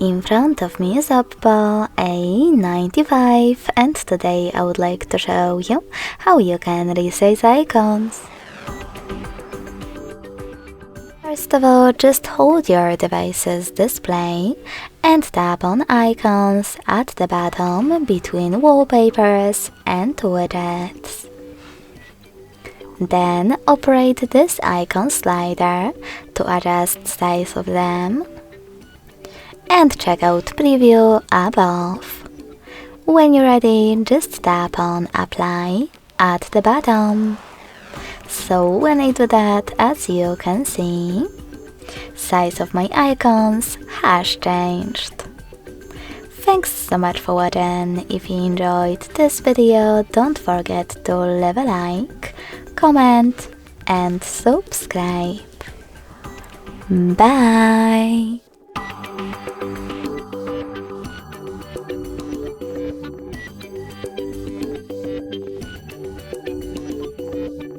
In front of me is OPPO A95 and today I would like to show you how you can resize icons. First of all, just hold your device's display and tap on icons at the bottom between wallpapers and widgets. Then operate this icon slider to adjust size of them and check out preview above. When you're ready, just tap on apply at the bottom. So when I do that, as you can see, size of my icons has changed. Thanks so much for watching. If you enjoyed this video, don't forget to leave a like, comment and subscribe. Bye!